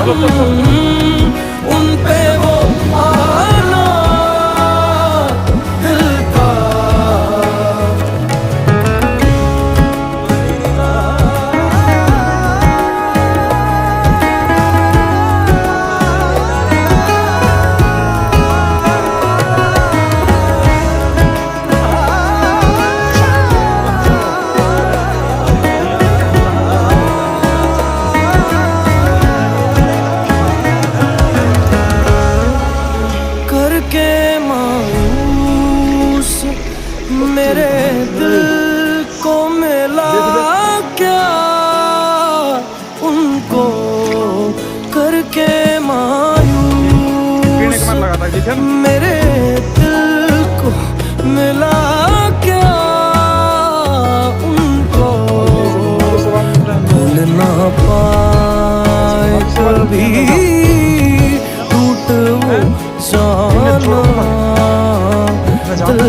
उन पे वो आना दिल का करके मायूस मेरे दिल को मिला क्या उनको करके मायूस मेरे दिल को मिला क्या उनको मिल ना पाए कभी टूट वो जाना दिल